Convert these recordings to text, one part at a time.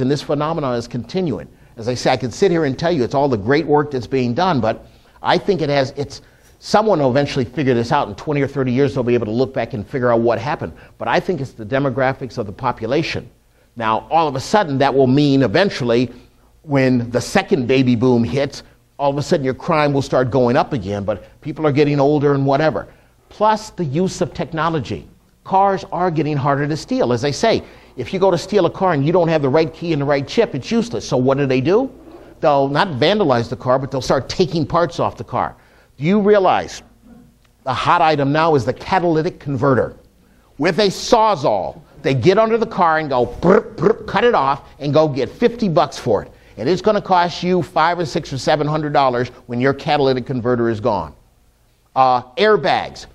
And this phenomenon is continuing. As I say, I could sit here and tell you it's all the great work that's being done, but I think someone will eventually figure this out. In 20 or 30 years, they'll be able to look back and figure out what happened. But I think it's the demographics of the population. Now, all of a sudden, that will mean eventually, when the second baby boom hits, all of a sudden your crime will start going up again, but people are getting older and whatever. Plus the use of technology. Cars are getting harder to steal. As I say, if you go to steal a car and you don't have the right key and the right chip, it's useless. So what do? They'll not vandalize the car, but they'll start taking parts off the car. Do you realize the hot item now is the catalytic converter? With a Sawzall, they get under the car and go, brr, brr, cut it off and go get $50 for it. And it's going to cost you $500 or $600 or $700 when your catalytic converter is gone. Airbags,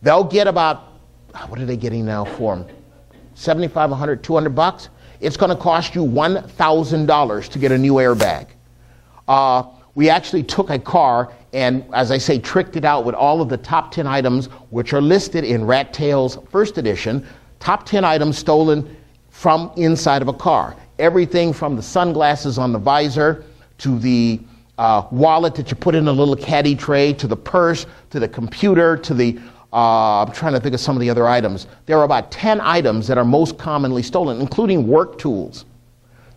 they'll get about, what are they getting now for them? $75, $100, $200? It's going to cost you $1,000 to get a new airbag. We actually took a car and, as I say, tricked it out with all of the top 10 items which are listed in Rat Tail's first edition. Top 10 items stolen from inside of a car. Everything from the sunglasses on the visor to the wallet that you put in a little caddy tray, to the purse, to the computer, to the, I'm trying to think of some of the other items. There are about 10 items that are most commonly stolen, including work tools.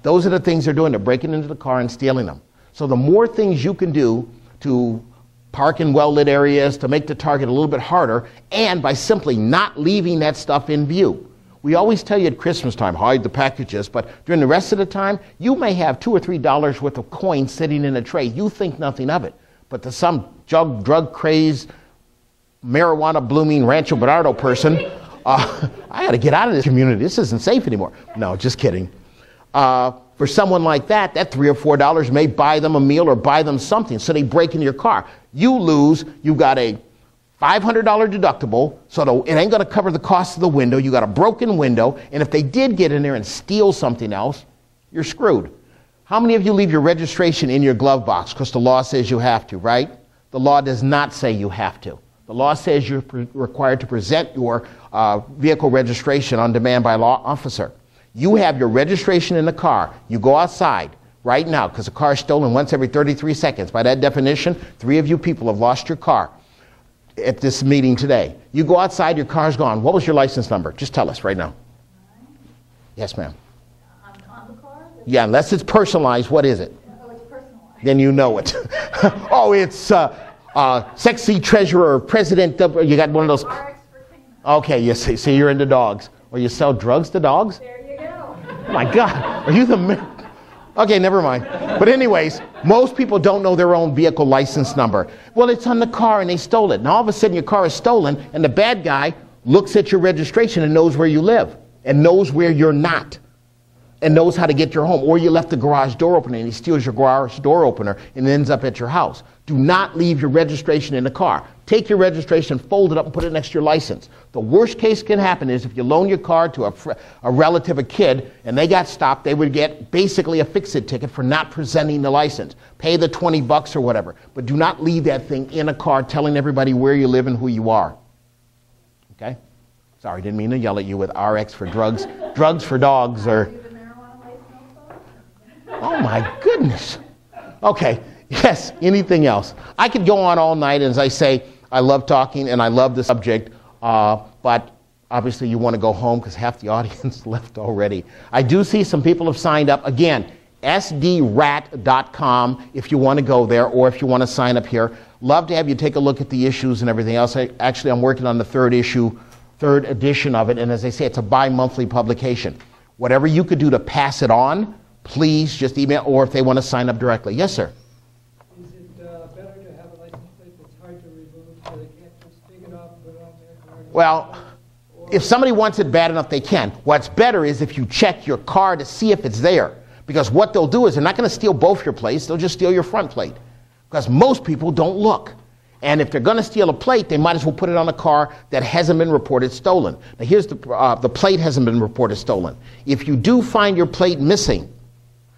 Those are the things they're doing. They're breaking into the car and stealing them. So the more things you can do to park in well-lit areas, to make the target a little bit harder, and by simply not leaving that stuff in view. We always tell you at Christmas time, hide the packages, but during the rest of the time, you may have $2 or $3 worth of coins sitting in a tray. You think nothing of it. But to some drug-crazed, marijuana-blooming Rancho Bernardo person, I got to get out of this community. This isn't safe anymore. No, just kidding. For someone like that, that $3 or $4 may buy them a meal or buy them something, so they break into your car. You lose, you've got a $500 deductible, so it ain't going to cover the cost of the window. You got a broken window, and if they did get in there and steal something else, you're screwed. How many of you leave your registration in your glove box because the law says you have to, right? The law does not say you have to. The law says you're required to present your vehicle registration on demand by a law officer. You have your registration in the car. You go outside right now because a car is stolen once every 33 seconds. By that definition, 3 of you people have lost your car at this meeting today. You go outside, your car's gone. What was your license number? Just tell us right now. Yes, ma'am. On the car? Yeah, unless it's personalized, what is it? Oh, it's personalized. Then you know it. Oh, it's sexy treasurer, president, you got one of those. Okay, you see, you're into dogs. Or you sell drugs to dogs? There you go. Oh my God, are you the... Okay, never mind. But anyways, most people don't know their own vehicle license number. Well, it's on the car and they stole it. And all of a sudden your car is stolen and the bad guy looks at your registration and knows where you live and knows where you're not and knows how to get your home. Or you left the garage door open and he steals your garage door opener and ends up at your house. Do not leave your registration in the car. Take your registration, fold it up and put it next to your license. The worst case can happen is if you loan your car to a relative, a kid, and they got stopped, they would get basically a fix-it ticket for not presenting the license. Pay the $20 or whatever. But do not leave that thing in a car telling everybody where you live and who you are. Okay? Sorry, didn't mean to yell at you with RX for drugs. Drugs for dogs or... Oh my goodness. Okay. Yes, anything else? I could go on all night, and as I say, I love talking and I love the subject, but obviously you want to go home because half the audience left already. I do see some people have signed up. Again, sdrat.com if you want to go there or if you want to sign up here. Love to have you take a look at the issues and everything else. I'm working on the third edition of it, and as I say, it's a bi-monthly publication. Whatever you could do to pass it on, please just email, or if they want to sign up directly. Yes, sir. Well, if somebody wants it bad enough, they can. What's better is if you check your car to see if it's there. Because what they'll do is they're not going to steal both your plates, they'll just steal your front plate. Because most people don't look. And if they're going to steal a plate, they might as well put it on a car that hasn't been reported stolen. Now here's the plate hasn't been reported stolen. If you do find your plate missing,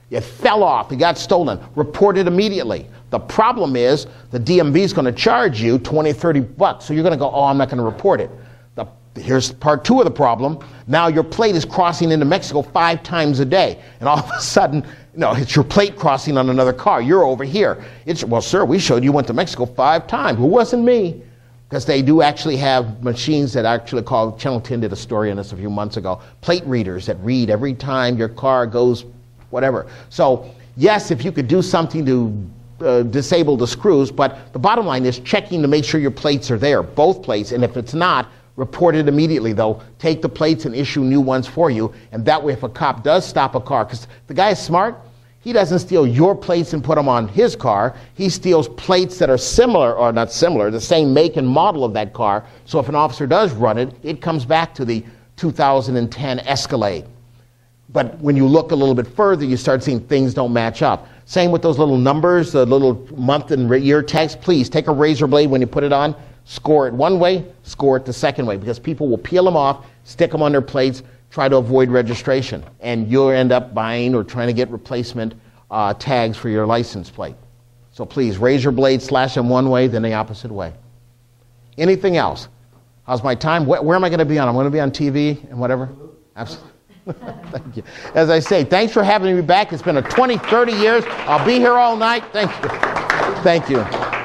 it fell off, it got stolen, report it immediately. The problem is the DMV is going to charge you $20, $30, so you're going to go, oh, I'm not going to report it. The here's part two of the problem. Now your plate is crossing into Mexico 5 times a day. And all of a sudden, it's your plate crossing on another car. You're over here. Well, sir, we showed you went to Mexico 5 times. It wasn't me. Because they do actually have machines that actually call, Channel 10 did a story on this a few months ago, plate readers that read every time your car goes whatever. So yes, if you could do something to disable the screws, but the bottom line is checking to make sure your plates are there, both plates, and if it's not, report it immediately. They'll take the plates and issue new ones for you, and that way if a cop does stop a car, because the guy is smart, he doesn't steal your plates and put them on his car. He steals plates that are similar, or not similar, the same make and model of that car. So if an officer does run it, it comes back to the 2010 Escalade. But when you look a little bit further, you start seeing things don't match up. Same with those little numbers, the little month and year text. Please take a razor blade when you put it on, score it one way, score it the second way, because people will peel them off, stick them on their plates, try to avoid registration, and you'll end up buying or trying to get replacement tags for your license plate. So please, razor blade, slash them one way, then the opposite way. Anything else? How's my time? Where am I going to be on? I'm going to be on TV and whatever? Absolutely. Thank you. As I say, thanks for having me back. It's been 20, 30 years. I'll be here all night. Thank you. Thank you.